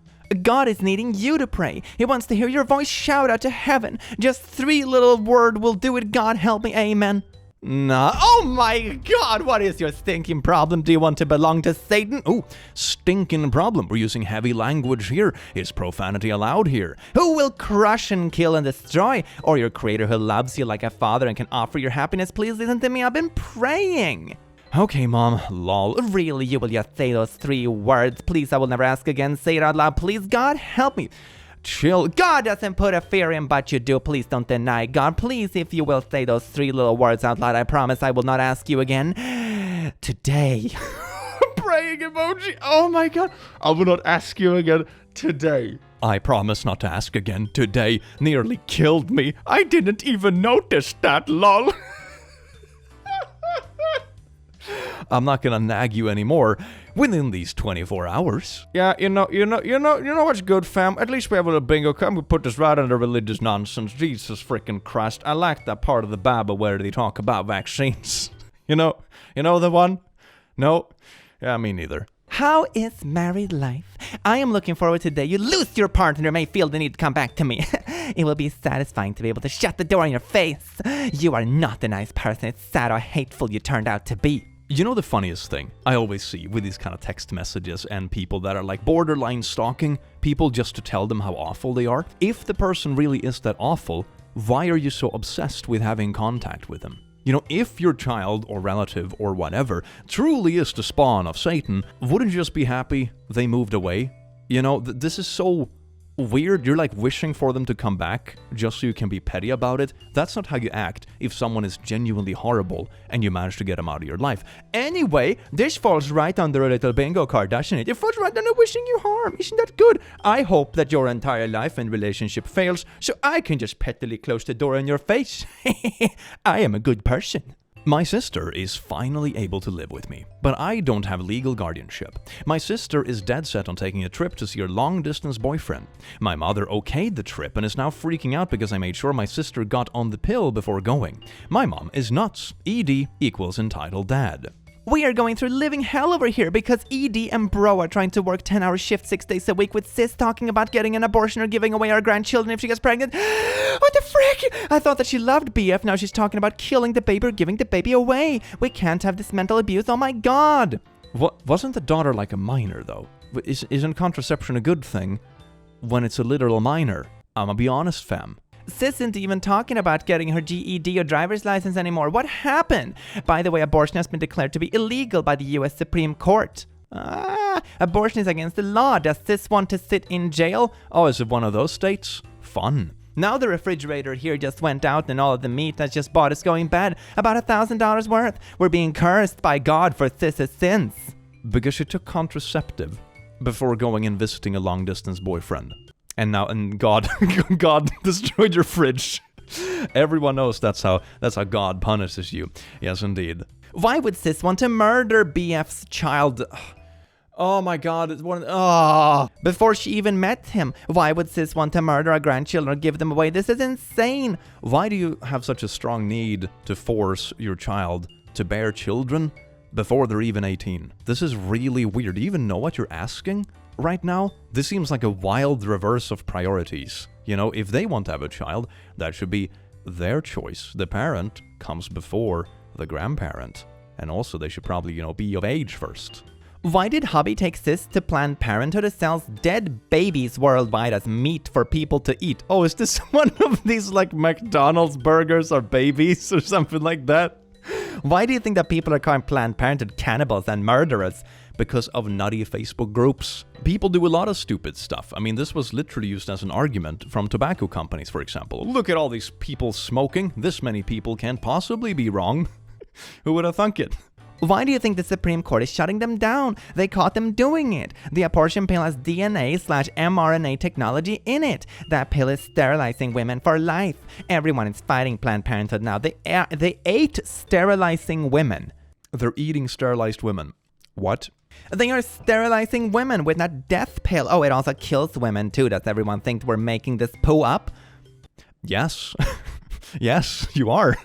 God is needing you to pray. He wants to hear your voice shout out to heaven. Just 3 little words will do it. God help me, amen. Nah. Oh my God, what is your stinking problem? Do you want to belong to Satan? Ooh, stinking problem. We're using heavy language here. Is profanity allowed here? Who will crush and kill and destroy? Or your creator who loves you like a father and can offer your happiness? Please listen to me. I've been praying. Okay, Mom. Lol. Really, you will just say those 3 words? Please, I will never ask again. Say it out loud. Please, God, help me. Chill. God doesn't put a fear in, but you do. Please don't deny. God, please, if you will say those 3 little words out loud, I promise I will not ask you again. Today. Praying emoji. Oh my God. I will not ask you again today. I promise not to ask again today. Nearly killed me. I didn't even notice that, lol. I'm not gonna nag you anymore within these 24 hours. Yeah, you know what's good, fam? At least we have a little bingo. Come, we put this right under religious nonsense. Jesus freaking Christ. I like that part of the Bible where they talk about vaccines. You know the one? No? Yeah, me neither. How is married life? I am looking forward to the day you lose your partner may feel the need to come back to me. It will be satisfying to be able to shut the door in your face. You are not the nice person. It's sad or hateful you turned out to be. You know the funniest thing I always see with these kind of text messages and people that are like borderline stalking people just to tell them how awful they are? If the person really is that awful, why are you so obsessed with having contact with them? If your child or relative or whatever truly is the spawn of Satan, wouldn't you just be happy they moved away? This is so weird. You're like wishing for them to come back just so you can be petty about it. That's not how you act if someone is genuinely horrible and you manage to get them out of your life. Anyway, this falls right under a little bingo card, doesn't it? It falls right under wishing you harm. Isn't that good? I hope that your entire life and relationship fails so I can just pettily close the door in your face. I am a good person. My sister is finally able to live with me, but I don't have legal guardianship. My sister is dead set on taking a trip to see her long-distance boyfriend. My mother okayed the trip and is now freaking out because I made sure my sister got on the pill before going. My mom is nuts. ED equals entitled dad. We are going through living hell over here because ED and bro are trying to work 10-hour shifts 6 days a week with sis talking about getting an abortion or giving away our grandchildren if she gets pregnant. What the frick? I thought that she loved BF. Now she's talking about killing the baby or giving the baby away. We can't have this mental abuse. Oh my god. Wasn't the daughter like a minor though? Isn't contraception a good thing when it's a literal minor? I'ma be honest, fam. Sis isn't even talking about getting her GED or driver's license anymore. What happened? By the way, abortion has been declared to be illegal by the US Supreme Court. Abortion is against the law. Does sis want to sit in jail? Oh, is it one of those states? Fun. Now the refrigerator here just went out and all of the meat that's just bought is going bad. About $1,000 worth. We're being cursed by God for sis's sins. Because she took contraceptive before going and visiting a long-distance boyfriend. And God destroyed your fridge. Everyone knows that's how God punishes you. Yes, indeed. Why would sis want to murder BF's child? Oh my god, it's one. Before she even met him, why would sis want to murder our grandchildren or give them away? This is insane. Why do you have such a strong need to force your child to bear children before they're even 18? This is really weird. Do you even know what you're asking right now? This seems like a wild reverse of priorities. You know, if they want to have a child, that should be their choice. The parent comes before the grandparent. And also they should probably, be of age first. Why did hubby take sis to Planned Parenthood who sells dead babies worldwide as meat for people to eat? Oh, is this one of these like McDonald's burgers or babies or something like that? Why do you think that people are calling Planned Parenthood cannibals and murderers? Because of nutty Facebook groups. People do a lot of stupid stuff. I mean, this was literally used as an argument from tobacco companies, for example. Look at all these people smoking. This many people can't possibly be wrong. Who would have thunk it? Why do you think the Supreme Court is shutting them down? They caught them doing it. The abortion pill has DNA/mRNA technology in it. That pill is sterilizing women for life. Everyone is fighting Planned Parenthood now. They ate sterilizing women. They're eating sterilized women. What? They are sterilizing women with that death pill. Oh, it also kills women too. Does everyone think we're making this poo up? Yes. Yes, you are.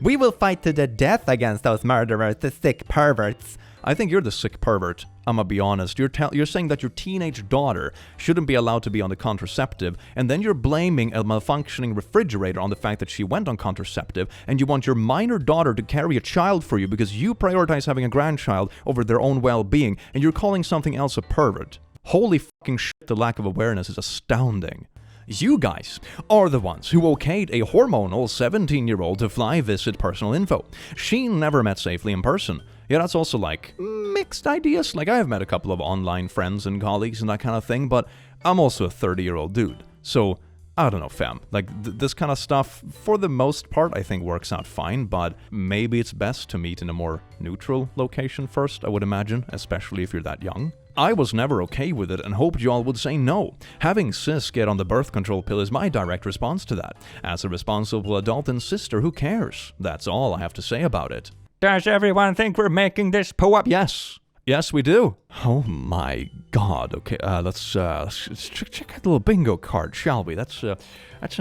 We will fight to the death against those murderers, the sick perverts. I think you're the sick pervert. I'ma be honest. You're saying that your teenage daughter shouldn't be allowed to be on the contraceptive, and then you're blaming a malfunctioning refrigerator on the fact that she went on contraceptive, and you want your minor daughter to carry a child for you because you prioritize having a grandchild over their own well-being, and you're calling something else a pervert. Holy fucking shit, the lack of awareness is astounding. You guys are the ones who okayed a hormonal 17-year-old to fly visit personal info. She never met safely in person. Yeah, that's also like mixed ideas. Like, I've met a couple of online friends and colleagues and that kind of thing, but I'm also a 30-year-old dude. So, I don't know, fam. Like, this kind of stuff, for the most part, I think works out fine, but maybe it's best to meet in a more neutral location first, I would imagine, especially if you're that young. I was never okay with it and hoped y'all would say no. Having sis get on the birth control pill is my direct response to that. As a responsible adult and sister, who cares? That's all I have to say about it. Does everyone think we're making this poo up? Yes. Yes, we do. Oh my god. Okay, let's check out the little bingo card, shall we? That's a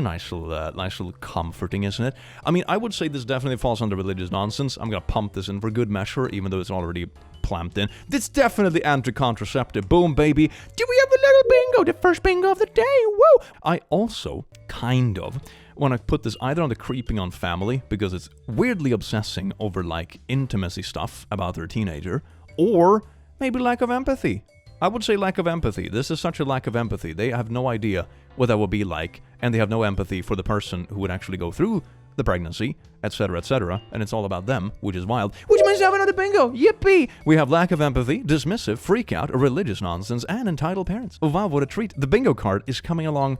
nice little comforting, isn't it? I mean, I would say this definitely falls under religious nonsense. I'm gonna pump this in for good measure, even though it's already plamped in. This definitely anti-contraceptive. Boom, baby. Do we have a little bingo? The first bingo of the day. Woo! I also kind of want to put this either on the creeping on family, because it's weirdly obsessing over like intimacy stuff about their teenager, or maybe lack of empathy. I would say lack of empathy. This is such a lack of empathy. They have no idea what that would be like, and they have no empathy for the person who would actually go through the pregnancy, etc., and it's all about them, which is wild. Which means you have another bingo! Yippee! We have lack of empathy, dismissive, freak out, religious nonsense, and entitled parents. Oh, wow, what a treat. The bingo card is coming along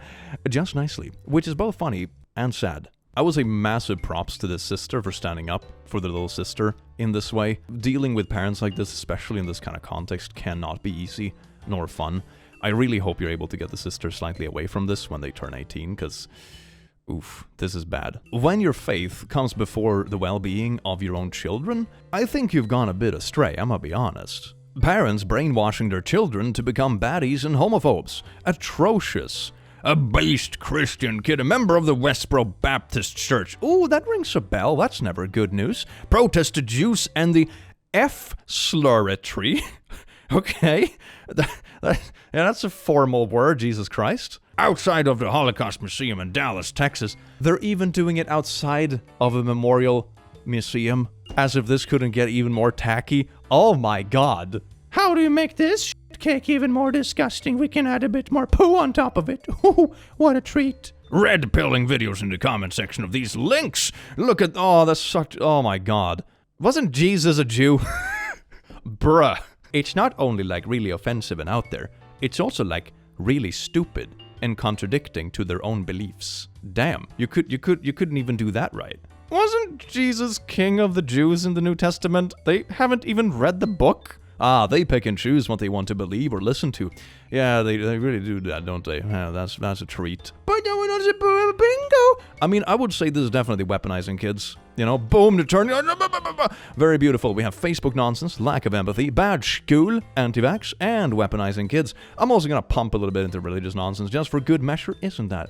just nicely, which is both funny and sad. I would say massive props to this sister for standing up for the little sister in this way. Dealing with parents like this, especially in this kind of context, cannot be easy nor fun. I really hope you're able to get the sister slightly away from this when they turn 18, because Oof, this is bad. When your faith comes before the well-being of your own children, I think you've gone a bit astray, I'm gonna be honest. Parents brainwashing their children to become baddies and homophobes. Atrocious. A based Christian kid, a member of the Westboro Baptist Church. Ooh, that rings a bell, that's never good news. Protested Jews and the F-slurritry. Okay, that's a formal word, Jesus Christ. Outside of the Holocaust Museum in Dallas, Texas. They're even doing it outside of a memorial museum, as if this couldn't get even more tacky. Oh my god. How do you make this cake even more disgusting? We can add a bit more poo on top of it. Ooh, what a treat. Red pilling videos in the comment section of these links. Look at, oh, that's such, oh my god. Wasn't Jesus a Jew? Bruh. It's not only like really offensive and out there, it's also like really stupid and contradicting to their own beliefs. Damn, you couldn't even do that right. Wasn't Jesus king of the Jews in the New Testament? They haven't even read the book? Ah, they pick and choose what they want to believe or listen to. Yeah, they really do that, don't they? Yeah, that's a treat. But no one knows a bingo! I mean, I would say this is definitely weaponizing kids. You know, boom, to turn. Very beautiful. We have Facebook nonsense, lack of empathy, bad school, anti-vax, and weaponizing kids. I'm also going to pump a little bit into religious nonsense just for good measure. Isn't that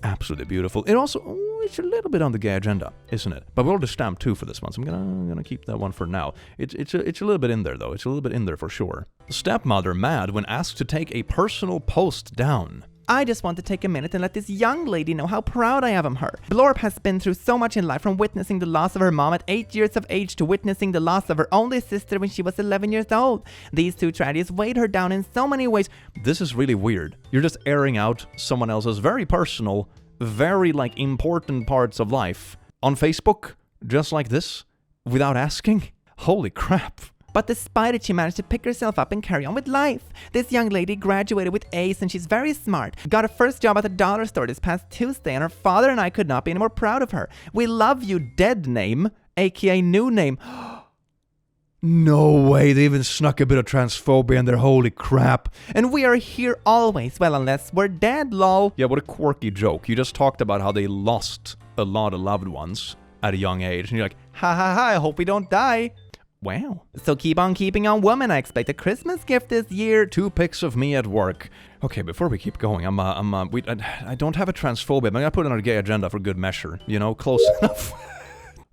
absolutely beautiful? It also, it's a little bit on the gay agenda, isn't it? But we'll just stamp 2 for this one, so I'm gonna keep that one for now. It's a little bit in there, though. It's a little bit in there for sure. Stepmother mad when asked to take a personal post down. I just want to take a minute and let this young lady know how proud I am of her. Blorp has been through so much in life, from witnessing the loss of her mom at 8 years of age to witnessing the loss of her only sister when she was 11 years old. These 2 tragedies weighed her down in so many ways. This is really weird. You're just airing out someone else's very personal, very like important parts of life on Facebook, just like this, without asking. Holy crap. But despite it, she managed to pick herself up and carry on with life. This young lady graduated with A's and she's very smart. Got her first job at the dollar store this past Tuesday, and her father and I could not be any more proud of her. We love you, dead name, aka new name. No way, they even snuck a bit of transphobia in there, holy crap. And we are here always, well, unless we're dead, lol. Yeah, what a quirky joke. You just talked about how they lost a lot of loved ones at a young age, and you're like, ha ha ha, I hope we don't die. Wow. So keep on keeping on, woman. I expect a Christmas gift this year. 2 pics of me at work. Okay, before we keep going, I don't have a transphobia, but I'm gonna put it on our gay agenda for good measure. You know, close enough.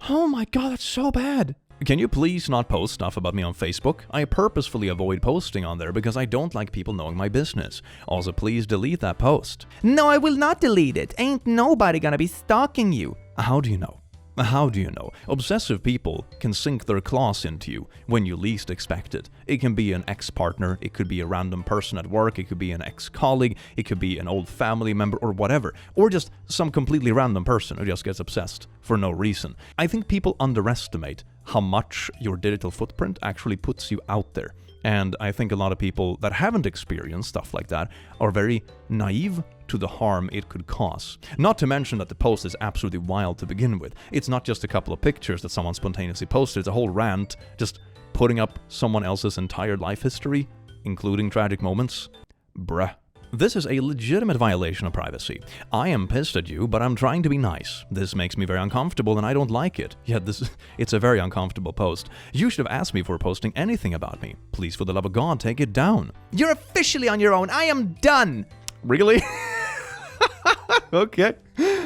Oh my god, that's so bad. Can you please not post stuff about me on Facebook? I purposefully avoid posting on there because I don't like people knowing my business. Also, please delete that post. No, I will not delete it. Ain't nobody gonna be stalking you. How do you know? How do you know? Obsessive people can sink their claws into you when you least expect it. It can be an ex-partner, it could be a random person at work, it could be an ex-colleague, it could be an old family member or whatever, or just some completely random person who just gets obsessed for no reason. I think people underestimate how much your digital footprint actually puts you out there. And I think a lot of people that haven't experienced stuff like that are very naive to the harm it could cause. Not to mention that the post is absolutely wild to begin with. It's not just a couple of pictures that someone spontaneously posted, it's a whole rant just putting up someone else's entire life history, including tragic moments. Bruh. This is a legitimate violation of privacy. I am pissed at you, but I'm trying to be nice. This makes me very uncomfortable and I don't like it. Yet it's a very uncomfortable post. You should have asked me for posting anything about me. Please, for the love of God, take it down. You're officially on your own. I am done. Really? Okay,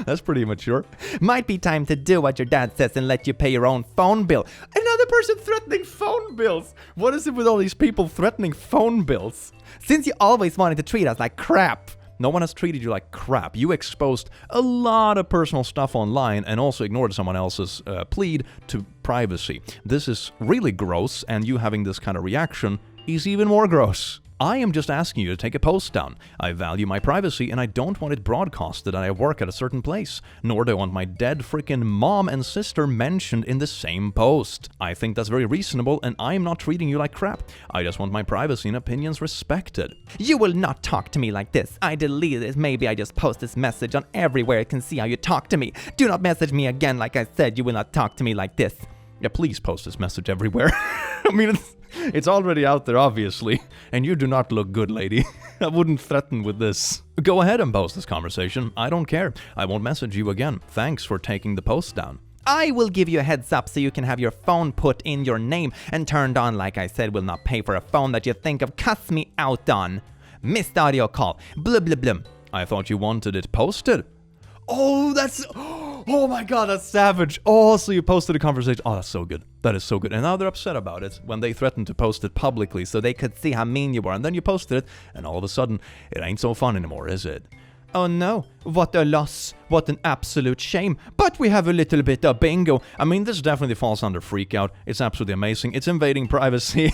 that's pretty mature. Might be time to do what your dad says and let you pay your own phone bill. Another person threatening phone bills. What is it with all these people threatening phone bills? Since you always wanted to treat us like crap. No one has treated you like crap. You exposed a lot of personal stuff online and also ignored someone else's plea to privacy. This is really gross, and you having this kind of reaction is even more gross. I am just asking you to take a post down. I value my privacy and I don't want it broadcasted that I work at a certain place, nor do I want my dead freaking mom and sister mentioned in the same post. I think that's very reasonable and I am not treating you like crap. I just want my privacy and opinions respected. You will not talk to me like this. I deleted it. Maybe I just post this message on everywhere I can see how you talk to me. Do not message me again. Like I said, you will not talk to me like this. Yeah, please post this message everywhere. I mean, It's already out there, obviously, and you do not look good, lady. I wouldn't threaten with this. Go ahead and post this conversation. I don't care. I won't message you again. Thanks for taking the post down. I will give you a heads up so you can have your phone put in your name and turned on. Like I said, will not pay for a phone that you think of. Cuss me out on. Missed audio call. Blah, blah, blah. I thought you wanted it posted. Oh, oh my god, that's savage. Oh, so you posted a conversation. Oh, that's so good. That is so good. And now they're upset about it when they threatened to post it publicly so they could see how mean you were. And then you posted it, and all of a sudden, it ain't so fun anymore, is it? Oh no, what a loss. What an absolute shame. But we have a little bit of bingo. I mean, this definitely falls under freakout. It's absolutely amazing. It's invading privacy.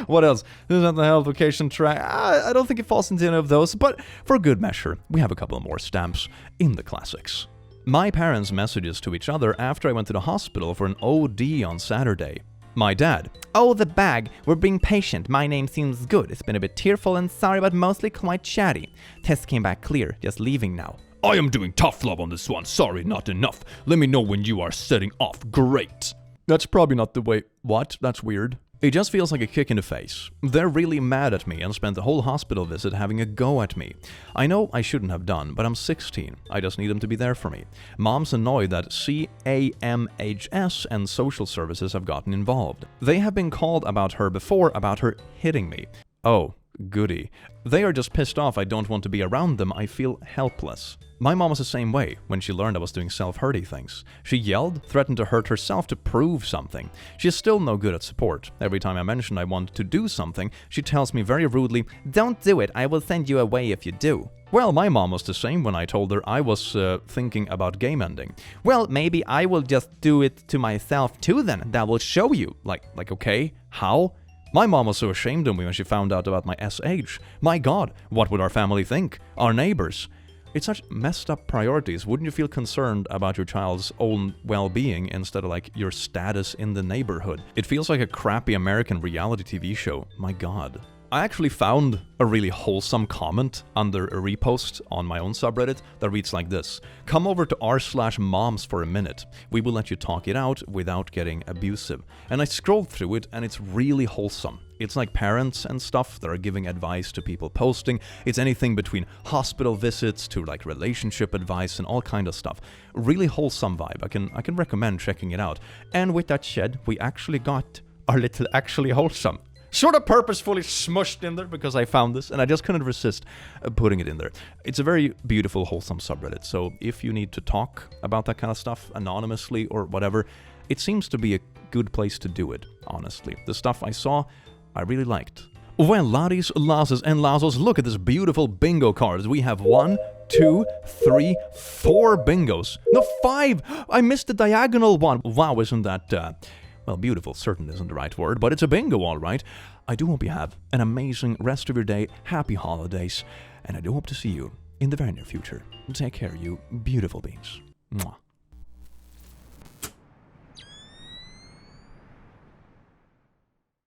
What else? This is not the health location track. I don't think it falls into any of those, but for good measure, we have a couple more stamps in the classics. My parents' messages to each other after I went to the hospital for an OD on Saturday. My dad. Oh, the bag. We're being patient. My name seems good. It's been a bit tearful and sorry, but mostly quite chatty. Test came back clear. Just leaving now. I am doing tough love on this one. Sorry, not enough. Let me know when you are setting off. Great. That's probably not the way. What? That's weird. It just feels like a kick in the face. They're really mad at me and spent the whole hospital visit having a go at me. I know I shouldn't have done, but I'm 16. I just need them to be there for me. Mom's annoyed that CAMHS and social services have gotten involved. They have been called about her before about her hitting me. Oh, goody. They are just pissed off I don't want to be around them. I feel helpless. My mom was the same way when she learned I was doing self-hurty things. She yelled, threatened to hurt herself to prove something. She is still no good at support. Every time I mention I want to do something, she tells me very rudely, "Don't do it, I will send you away if you do." Well, my mom was the same when I told her I was thinking about game ending. Well, maybe I will just do it to myself too then. That will show you. Like, okay, how? My mom was so ashamed of me when she found out about my SH. My god, what would our family think? Our neighbors? It's such messed up priorities. Wouldn't you feel concerned about your child's own well-being instead of like your status in the neighborhood? It feels like a crappy American reality TV show. My god. I actually found a really wholesome comment under a repost on my own subreddit that reads like this. Come over to r/moms for a minute. We will let you talk it out without getting abusive. And I scrolled through it and it's really wholesome. It's like parents and stuff that are giving advice to people posting. It's anything between hospital visits to like relationship advice and all kind of stuff. Really wholesome vibe. I can recommend checking it out. And with that said, we actually got our little actually wholesome. Sort of purposefully smushed in there because I found this and I just couldn't resist putting it in there. It's a very beautiful, wholesome subreddit. So if you need to talk about that kind of stuff anonymously or whatever, it seems to be a good place to do it, honestly. The stuff I saw, I really liked. Well, laddies, lasses, and lassos, look at this beautiful bingo cards. We have 1, 2, 3, 4 bingos. No, 5! I missed the diagonal one. Wow, isn't that... well, beautiful certainly isn't the right word, but it's a bingo, all right. I do hope you have an amazing rest of your day, happy holidays, and I do hope to see you in the very near future. Take care, you beautiful beings. Mwah.